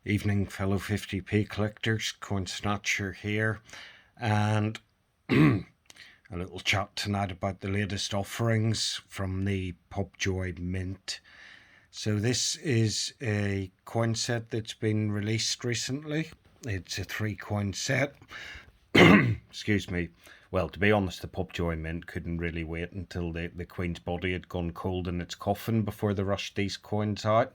Evening, fellow 50p collectors. Coin Snatcher here, and a little chat tonight about the latest offerings from the Pobjoy Mint. So this is a coin set that's been released recently. It's a 3-coin set. Excuse me. Well, to be honest, the Pobjoy Mint couldn't really wait until the Queen's body had gone cold in its coffin before they rushed these coins out.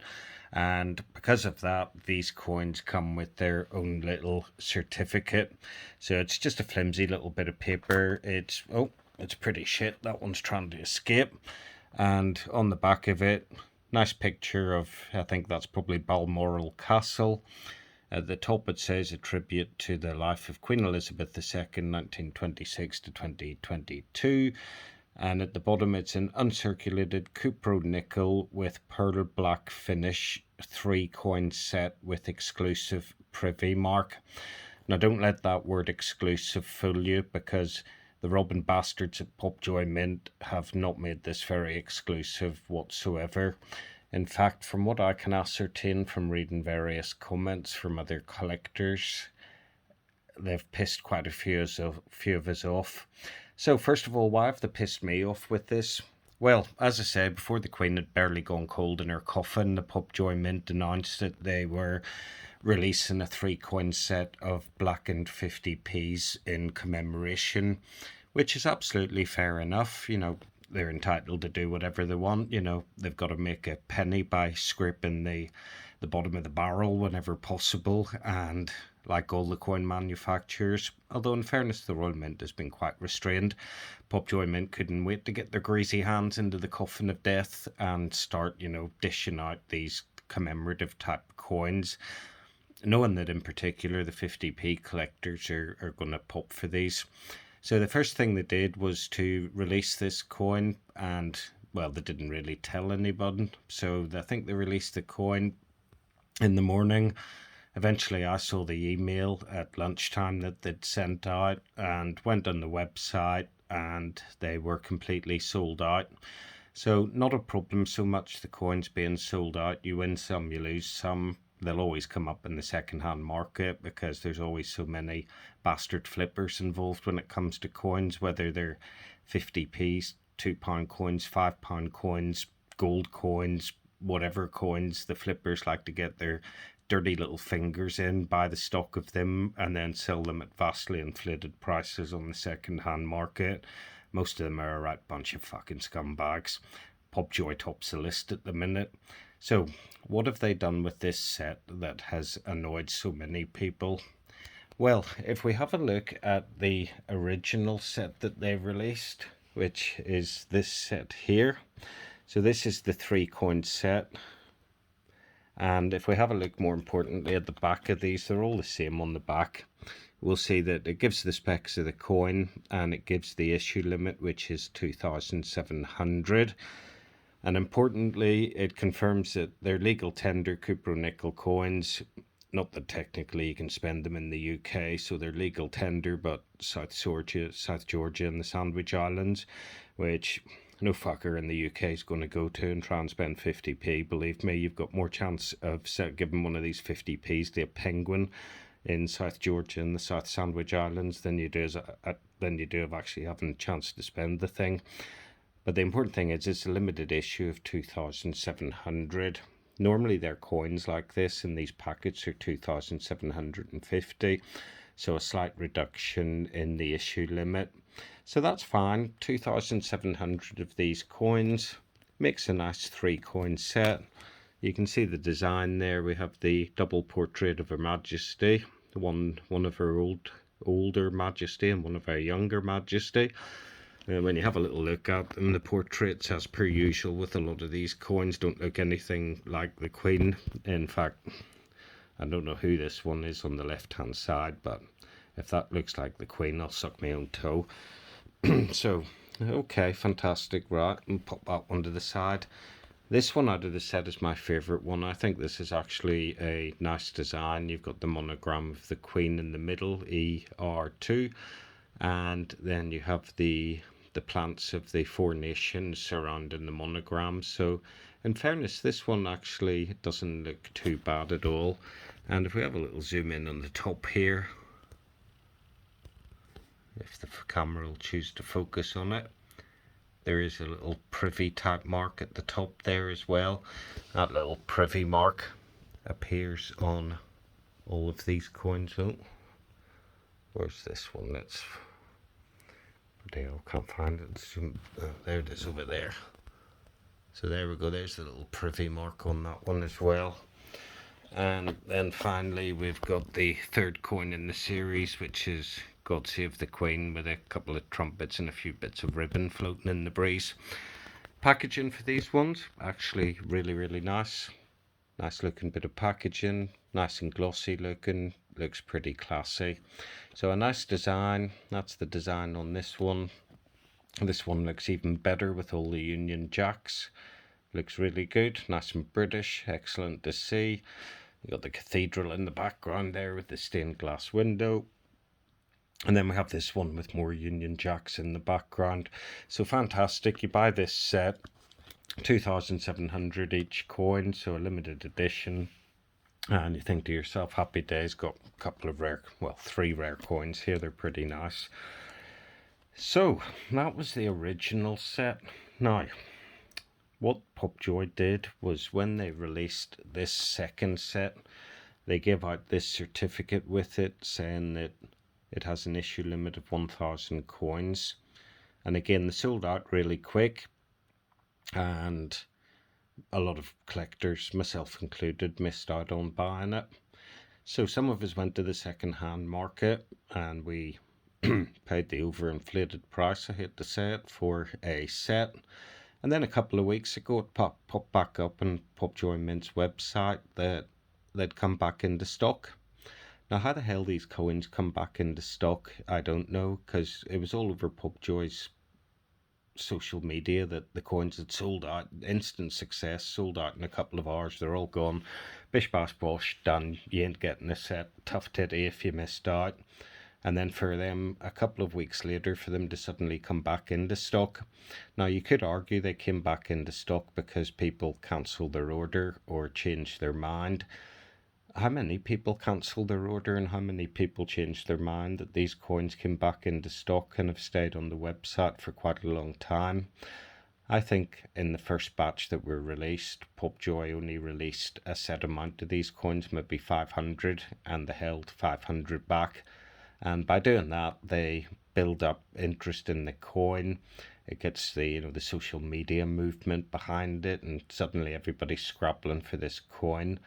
And because of that, these coins come with their own little certificate. So it's just a flimsy little bit of paper. It's pretty shit. That one's trying to escape. And on the back of it, nice picture of, I think that's probably Balmoral Castle. At the top it says a tribute to the life of Queen Elizabeth II, 1926 to 2022. And at the bottom it's an uncirculated cupro nickel with pearl black finish, 3-coin set with exclusive privy mark. Now don't let that word exclusive fool you, because the Robin bastards at Pobjoy Mint have not made this very exclusive whatsoever. In fact, from what I can ascertain from reading various comments from other collectors, they've pissed quite a few of us off. So first of all, why have they pissed me off with this? Well, as I said, before the Queen had barely gone cold in her coffin, the Pobjoy Mint announced that they were releasing a 3-coin set of blackened 50p's in commemoration, which is absolutely fair enough. You know, they're entitled to do whatever they want. You know, they've got to make a penny by scraping the bottom of the barrel whenever possible, and like all the coin manufacturers, although in fairness the Royal Mint has been quite restrained, Pobjoy Mint couldn't wait to get their greasy hands into the coffin of death and start, you know, dishing out these commemorative type coins, knowing that in particular the 50p collectors are going to pop for these. So the first thing they did was to release this coin, and well, they didn't really tell anybody, so I think they released the coin in the morning. Eventually I saw the email at lunchtime that they'd sent out, and went on the website and they were completely sold out. So not a problem so much the coins being sold out. You win some, you lose some. They'll always come up in the second-hand market because there's always so many bastard flippers involved when it comes to coins, whether they're 50p's, £2 coins, £5 coins, gold coins, whatever coins. The flippers like to get their dirty little fingers in, buy the stock of them, and then sell them at vastly inflated prices on the second-hand market. Most of them are a right bunch of fucking scumbags. Pobjoy tops the list at the minute. So what have they done with this set that has annoyed so many people? Well, if we have a look at the original set that they released, which is this set here. So this is the 3-coin set. And if we have a look more importantly at the back of these, they're all the same on the back. We'll see that it gives the specs of the coin, and it gives the issue limit, which is 2,700. And importantly, it confirms that they're legal tender cupro nickel coins. Not that technically you can spend them in the UK, so they're legal tender, but South Georgia and the Sandwich Islands, which no fucker in the UK is going to go to and try and spend 50p. Believe me, you've got more chance of giving one of these 50p's to a penguin in South Georgia and the South Sandwich Islands than you do of actually having a chance to spend the thing. But the important thing is it's a limited issue of 2,700. Normally their coins like this in these packets are 2,750, so a slight reduction in the issue limit. So that's fine. 2,700 of these coins makes a nice 3-coin set. You can see the design there. We have the double portrait of Her Majesty, one of her older Majesty and one of her younger Majesty. When you have a little look at them, the portraits, as per usual with a lot of these coins, don't look anything like the Queen. In fact, I don't know who this one is on the left hand side, but if that looks like the Queen, I'll suck my own toe. So, okay, fantastic, right, and pop that one to the side. This one out of the set is my favourite one. I think this is actually a nice design. You've got the monogram of the Queen in the middle, ER2, and then you have the plants of the 4 nations surrounding the monogram. So in fairness, this one actually doesn't look too bad at all. And if we have a little zoom in on the top here, if the camera will choose to focus on it, there is a little privy type mark at the top there as well. That little privy mark appears on all of these coins. Oh, where's this one? Let's, I can't find it. There it is over there. So there we go, there's the little privy mark on that one as well. And then finally we've got the third coin in the series, which is God Save the Queen, with a couple of trumpets and a few bits of ribbon floating in the breeze. Packaging for these ones, actually really nice. Nice looking bit of packaging, nice and glossy looking, looks pretty classy. So a nice design, that's the design on this one. This one looks even better with all the Union Jacks. Looks really good, nice and British, excellent to see. You got the cathedral in the background there with the stained glass window. And then we have this one with more Union Jacks in the background. So fantastic. You buy this set, 2,700 each coin, so a limited edition. And you think to yourself, happy days, got a couple of rare, well, 3 rare coins here. They're pretty nice. So that was the original set. Now, what Pobjoy did was when they released this second set, they gave out this certificate with it saying that it has an issue limit of 1,000 coins. And again, they sold out really quick, and a lot of collectors, myself included, missed out on buying it. So some of us went to the second-hand market and we paid the overinflated price, I hate to say it, for a set. And then a couple of weeks ago it popped back up on Pobjoy Mint's website that they'd come back into stock. Now how the hell these coins come back into stock, I don't know, because it was all over Pobjoy's social media that the coins had sold out, instant success, sold out in a couple of hours, they're all gone, bish bash bosh, done, you ain't getting a set, tough titty if you missed out. And then for them, a couple of weeks later, for them to suddenly come back into stock. Now, you could argue they came back into stock because people cancelled their order or changed their mind. How many people cancelled their order and how many people changed their mind that these coins came back into stock and have stayed on the website for quite a long time? I think in the first batch that were released, Pobjoy only released a set amount of these coins, maybe 500, and they held 500 back. And by doing that, they build up interest in the coin. It gets the the social media movement behind it, and suddenly everybody's scrabbling for this coin.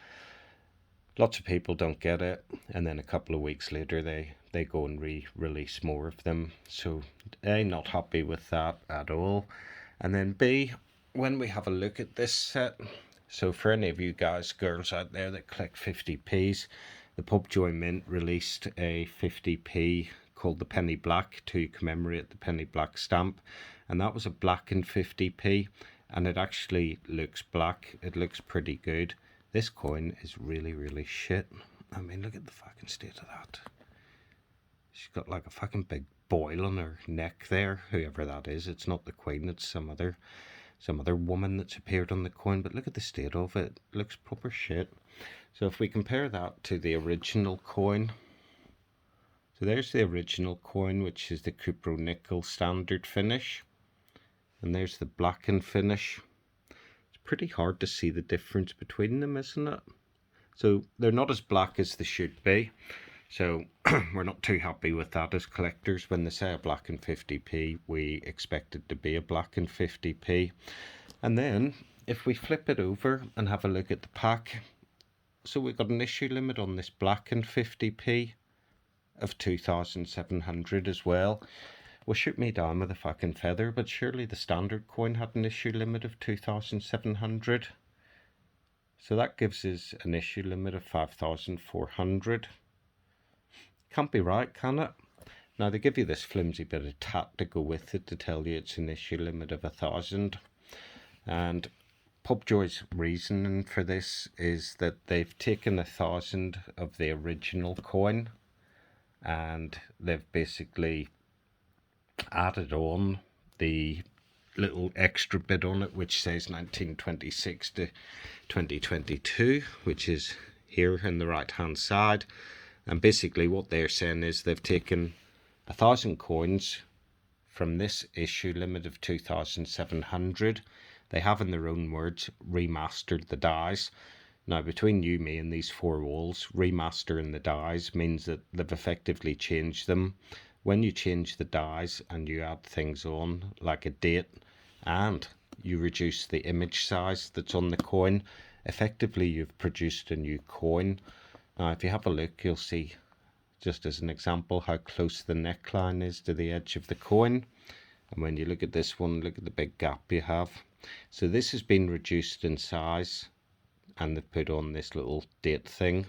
Lots of people don't get it, and then a couple of weeks later they go and release more of them. So A, not happy with that at all. And then B, when we have a look at this set, so for any of you guys, girls out there that collect 50p's, the Pobjoy Mint released a 50p called the Penny Black to commemorate the Penny Black stamp, and that was a blackened 50p, and it actually looks black. It looks pretty good. This coin is really shit. I mean, look at the fucking state of that. She's got like a fucking big boil on her neck there, whoever that is. It's not the Queen, it's some other woman that's appeared on the coin, but look at the state of it. It looks proper shit. So if we compare that to the original coin, so there's the original coin, which is the Cupro Nickel standard finish, and there's the blackened finish. It's pretty hard to see the difference between them, isn't it? So they're not as black as they should be. So we're not too happy with that as collectors. When they say a blackened 50p, we expect it to be a blackened 50p. And then if we flip it over and have a look at the pack, so we've got an issue limit on this blackened 50p of 2,700 as well. Well, shoot me down with a fucking feather, but surely the standard coin had an issue limit of 2,700. So that gives us an issue limit of 5,400. Can't be right, can it? Now they give you this flimsy bit of tat to go with it to tell you it's an issue limit of 1,000. And Pobjoy's reasoning for this is that they've taken 1,000 of the original coin and they've basically added on the little extra bit on it which says 1926 to 2022, which is here in the right hand side. And basically what they're saying is they've taken 1,000 coins from this issue limit of 2,700. They have, in their own words, remastered the dies. Now, between you, me, and these four walls, remastering the dies means that they've effectively changed them. When you change the dies and you add things on, like a date, and you reduce the image size that's on the coin, effectively you've produced a new coin. Now, if you have a look, you'll see, just as an example, how close the neckline is to the edge of the coin. And when you look at this one, look at the big gap you have. So this has been reduced in size, and they've put on this little date thing.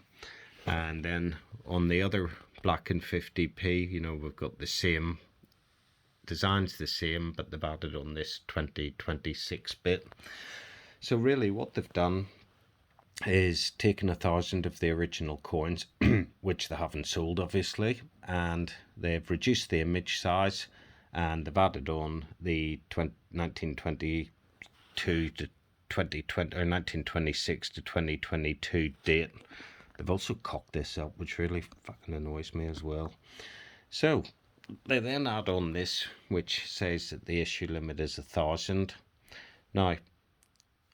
And then on the other black and 50p, you know, we've got the same design's the same, but they've added on this 2026 bit. So really what they've done is taken 1,000 of the original coins, which they haven't sold obviously, and they've reduced the image size, and they've added on the 1922 to 2020 or 1926 to 2022 date. They've also cocked this up, which really fucking annoys me as well. So they then add on this, which says that the issue limit is 1,000. Now,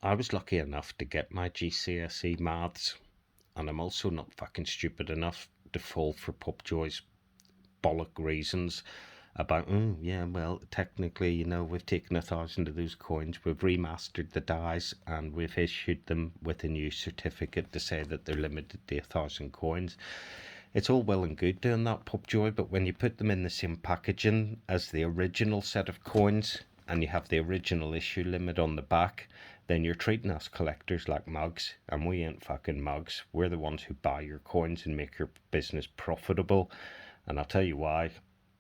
I was lucky enough to get my GCSE maths, and I'm also not fucking stupid enough to fall for Pobjoy's bollock reasons about, yeah, well, technically, you know, we've taken 1,000 of those coins, we've remastered the dies, and we've issued them with a new certificate to say that they're limited to 1,000 coins. It's all well and good doing that, Pobjoy, but when you put them in the same packaging as the original set of coins, and you have the original issue limit on the back, then you're treating us collectors like mugs, and we ain't fucking mugs. We're the ones who buy your coins and make your business profitable. And I'll tell you why.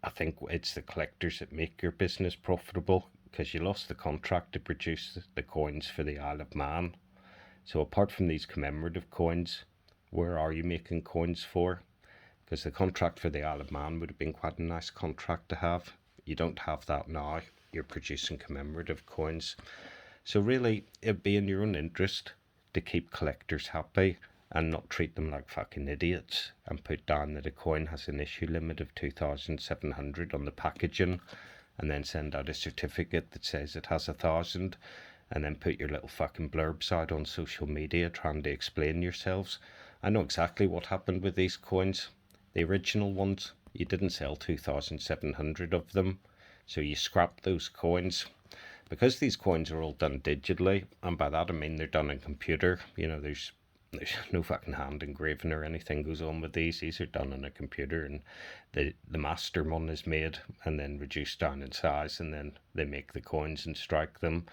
I think it's the collectors that make your business profitable, because you lost the contract to produce the coins for the Isle of Man. So apart from these commemorative coins, where are you making coins for? Because the contract for the Isle of Man would have been quite a nice contract to have. You don't have that now. You're producing commemorative coins. So really, it'd be in your own interest to keep collectors happy and not treat them like fucking idiots, and put down that a coin has an issue limit of 2,700 on the packaging, and then send out a certificate that says it has 1,000, and then put your little fucking blurbs out on social media trying to explain yourselves. I know exactly what happened with these coins. The original ones, you didn't sell 2,700 of them, so you scrapped those coins. Because these coins are all done digitally, and by that I mean they're done in computer, you know, there's no fucking hand engraving or anything goes on with these. These are done on a computer, and the master one is made and then reduced down in size, and then they make the coins and strike them.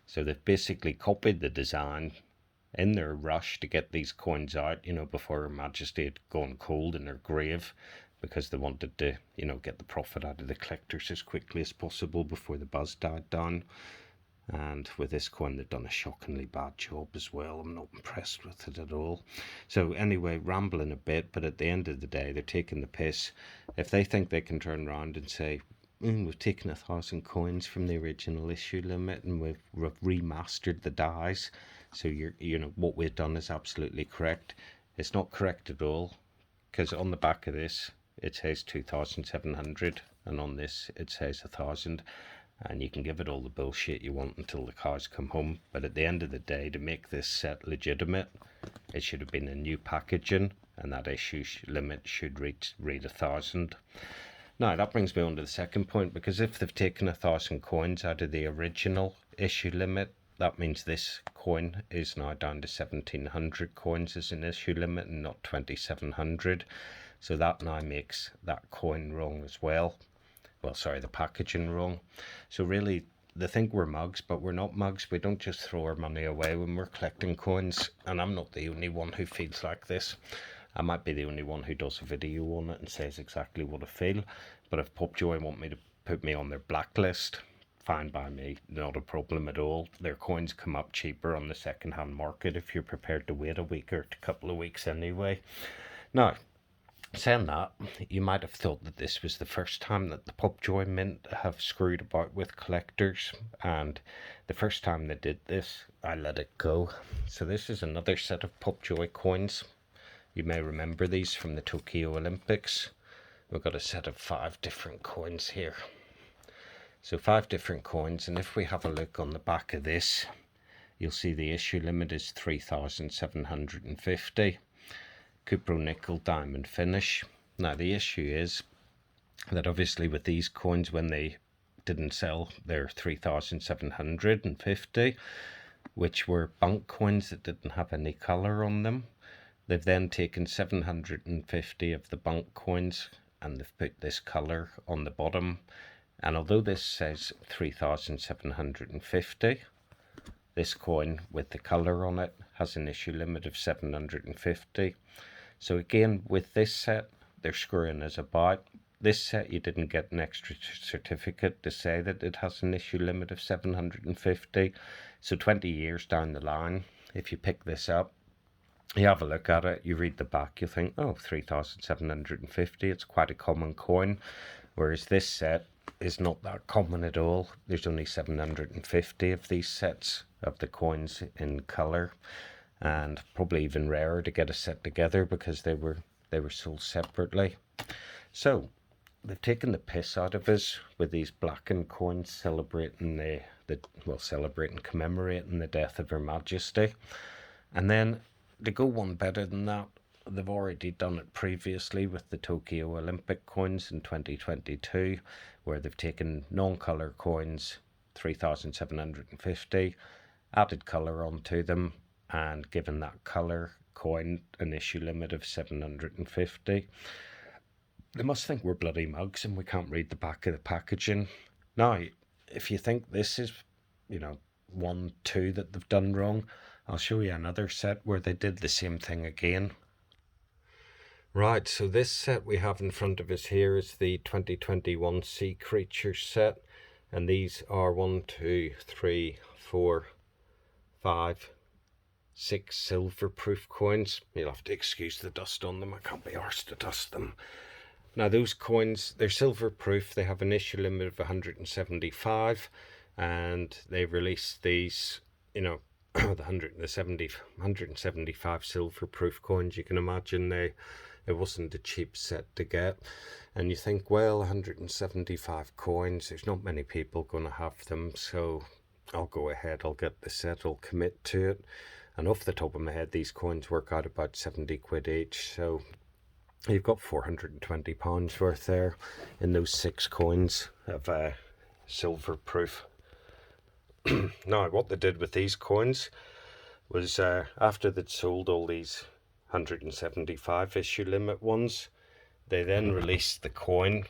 So they've basically copied the design in their rush to get these coins out, you know, before Her Majesty had gone cold in their grave, because they wanted to, you know, get the profit out of the collectors as quickly as possible before the buzz died down. And with this coin, they've done a shockingly bad job as well. I'm not impressed with it at all. So anyway, rambling a bit, but at the end of the day, they're taking the piss. If they think they can turn around and say, we've taken 1,000 coins from the original issue limit and we've remastered the dies, so you know, what we've done is absolutely correct. It's not correct at all, because on the back of this, it says 2,700, and on this, it says 1,000. And you can give it all the bullshit you want until the cows come home, but at the end of the day, to make this set legitimate, it should have been a new packaging, and that issue limit should read 1,000. Now that brings me on to the second point, because if they've taken 1,000 coins out of the original issue limit, that means this coin is now down to 1,700 coins as an issue limit and not 2,700. So that now makes that coin wrong as well. Well, sorry, the packaging wrong. So really, they think we're mugs, but we're not mugs. We don't just throw our money away when we're collecting coins, and I'm not the only one who feels like this. I might be the only one who does a video on it and says exactly what I feel, but if Pobjoy want me to put me on their blacklist, fine by me, not a problem at all. Their coins come up cheaper on the second-hand market if you're prepared to wait a week or a couple of weeks anyway. Now, saying that, you might have thought that this was the first time that the Pobjoy Mint have screwed about with collectors, and the first time they did this, I let it go. So this is another set of Pobjoy coins. You may remember these from the Tokyo Olympics. We've got a set of 5 different coins here. So 5 different coins, and if we have a look on the back of this, you'll see the issue limit is 3,750. Cupro nickel diamond finish. Now the issue is that obviously with these coins, when they didn't sell, they're 3,750, which were bank coins that didn't have any colour on them. They've then taken 750 of the bank coins and they've put this colour on the bottom. And although this says 3,750, this coin with the colour on it has an issue limit of 750. So again, with this set, they're screwing us about. This set, you didn't get an extra certificate to say that it has an issue limit of 750. So 20 years down the line, if you pick this up, you have a look at it, you read the back, you think, oh, 3,750, it's quite a common coin. Whereas this set is not that common at all. There's only 750 of these sets of the coins in colour, and probably even rarer to get a set together because they were sold separately. So they've taken the piss out of us with these blackened coins celebrating commemorating the death of Her Majesty. And then to go one better than that, they've already done it previously with the Tokyo Olympic coins in 2022, where they've taken non-colour coins, 3,750, added colour onto them, and given that colour coin an issue limit of 750. They must think we're bloody mugs and we can't read the back of the packaging. Now, if you think this is, 1, 2 that they've done wrong, I'll show you another set where they did the same thing again. Right, so this set we have in front of us here is the 2021 Sea Creatures set, and these are 1, 2, 3, 4, 5, 6 silver-proof coins. You'll have to excuse the dust on them, I can't be arsed to dust them. Now those coins, they're silver-proof, they have an issue limit of 175, and they released these, the 175 silver-proof coins. You can imagine it wasn't a cheap set to get, and you think, well, 175 coins, there's not many people going to have them, so I'll go ahead, I'll get the set, I'll commit to it. And off the top of my head, these coins work out about 70 quid each, so you've got £420 worth there in those 6 coins of silver-proof. Now, what they did with these coins was after they'd sold all these 175 issue limit ones, they then released the coin,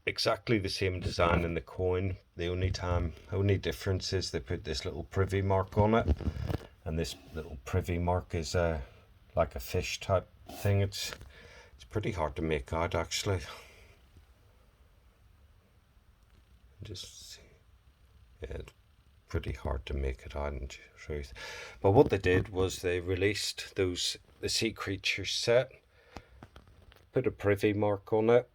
exactly the same design in the coin. The only difference is they put this little privy mark on it, and this little privy mark is like a fish type thing. It's pretty hard to make out, actually. It's pretty hard to make it out in truth. But what they did was they released the Sea Creatures set, put a privy mark on it,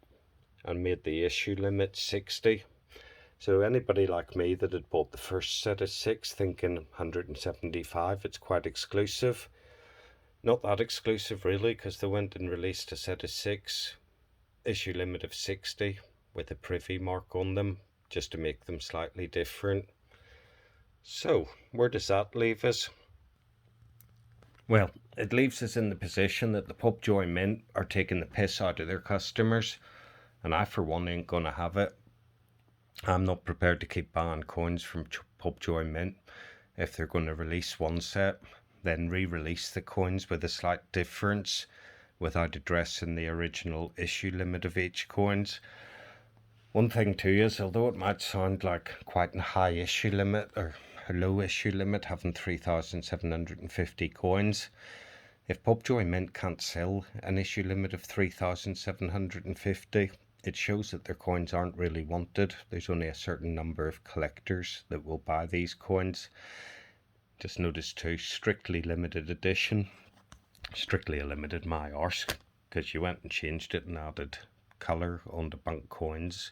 and made the issue limit 60. So anybody like me that had bought the first set of 6 thinking 175, it's quite exclusive. Not that exclusive really, because they went and released a set of 6, issue limit of 60, with a privy mark on them, just to make them slightly different. So, where does that leave us? Well, it leaves us in the position that the Pobjoy Mint are taking the piss out of their customers, and I for one ain't gonna have it. I'm not prepared to keep buying coins from Pobjoy Mint. If they're going to release one set, then re-release the coins with a slight difference without addressing the original issue limit of each coins. One thing too is, although it might sound like quite a high issue limit or a low issue limit having 3,750 coins, if Pobjoy Mint can't sell an issue limit of 3,750, it shows that their coins aren't really wanted. There's only a certain number of collectors that will buy these coins. Just notice too, strictly limited edition. Strictly a limited my arse, because you went and changed it and added colour on the bank coins.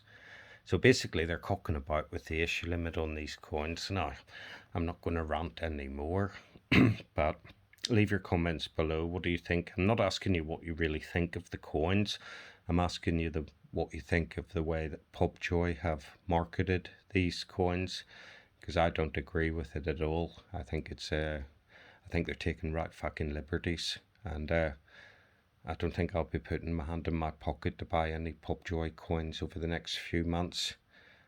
So basically they're cocking about with the issue limit on these coins. Now, I'm not going to rant anymore, but leave your comments below. What do you think? I'm not asking you what you really think of the coins. I'm asking you what you think of the way that Pobjoy have marketed these coins, because I don't agree with it at all. I think I think they're taking right fucking liberties, and I don't think I'll be putting my hand in my pocket to buy any Pobjoy coins over the next few months.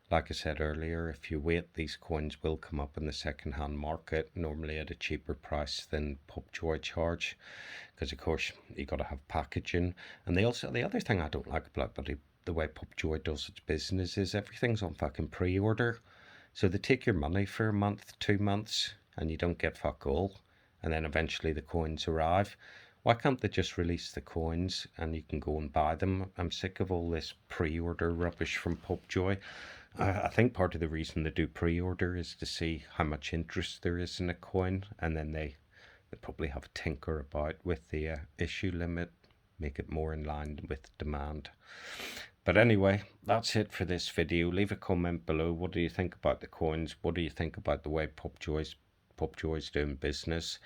Like I said earlier, if you wait, these coins will come up in the second-hand market, normally at a cheaper price than Pobjoy charge, because of course you got to have packaging. And the other thing I don't like about the way Pobjoy does its business is everything's on fucking pre-order. So they take your money for a month, 2 months, and you don't get fuck all. And then eventually the coins arrive. Why can't they just release the coins and you can go and buy them? I'm sick of all this pre-order rubbish from Pobjoy. I think part of the reason they do pre-order is to see how much interest there is in a coin, and then they probably have a tinker about with the issue limit, make it more in line with demand. But anyway, that's it for this video. Leave a comment below. What do you think about the coins? What do you think about the way Pobjoy's doing business?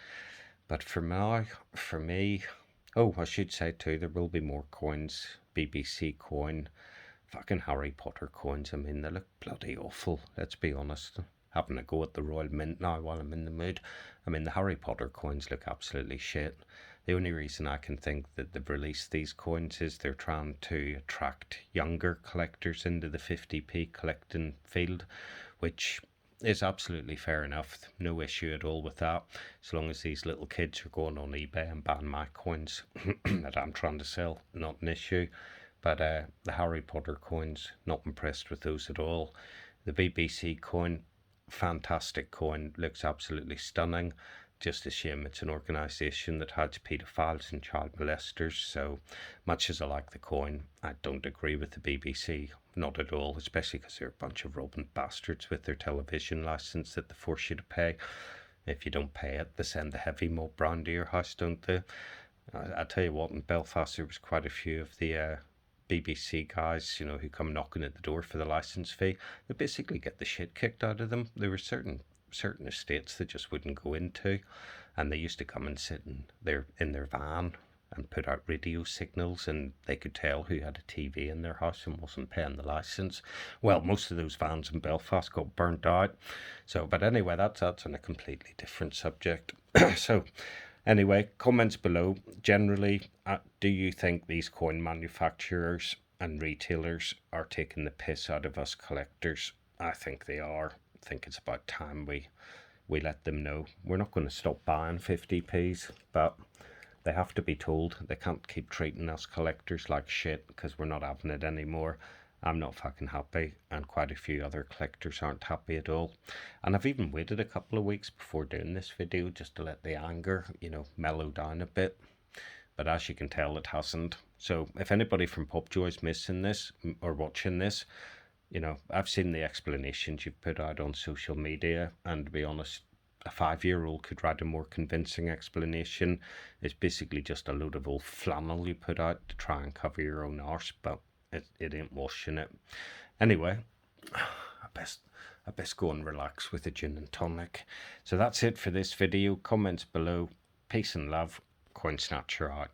But for now, for me, oh, I should say too, there will be more coins. BBC coin, fucking Harry Potter coins. I mean, they look bloody awful, let's be honest. Having a go at the Royal Mint now while I'm in the mood. I mean, the Harry Potter coins look absolutely shit. The only reason I can think that they've released these coins is they're trying to attract younger collectors into the 50p collecting field, which is absolutely fair enough. No issue at all with that, as long as these little kids are going on eBay and buying my coins that I'm trying to sell, not an issue. But the Harry Potter coins, not impressed with those at all. The BBC coin, fantastic coin, looks absolutely stunning. Just a shame it's an organisation that hides paedophiles and child molesters. So much as I like the coin, I don't agree with the BBC, not at all, especially because they're a bunch of robbing bastards with their television licence that they force you to pay. If you don't pay it, they send the heavy mob round to your house, don't they? I tell you what, in Belfast there was quite a few of the BBC guys, you know, who come knocking at the door for the licence fee. They basically get the shit kicked out of them. There were certain estates they just wouldn't go into, and they used to come and sit in their van and put out radio signals, and they could tell who had a TV in their house and wasn't paying the licence. Well, most of those vans in Belfast got burnt out. So, but anyway, that's on a completely different subject. So anyway, comments below. Generally, do you think these coin manufacturers and retailers are taking the piss out of us collectors? I think they are. I think it's about time we let them know. We're not going to stop buying 50p's, but they have to be told. They can't keep treating us collectors like shit, because we're not having it anymore. I'm not fucking happy, and quite a few other collectors aren't happy at all. And I've even waited a couple of weeks before doing this video just to let the anger, you know, mellow down a bit. But as you can tell, it hasn't. So if anybody from Pobjoy's missing this or watching this, you know, I've seen the explanations you've put out on social media, and to be honest, a 5-year-old could write a more convincing explanation. It's basically just a load of old flannel you put out to try and cover your own arse, but it ain't washing it. Anyway, I best go and relax with a gin and tonic. So that's it for this video. Comments below. Peace and love. Coin Snatcher out.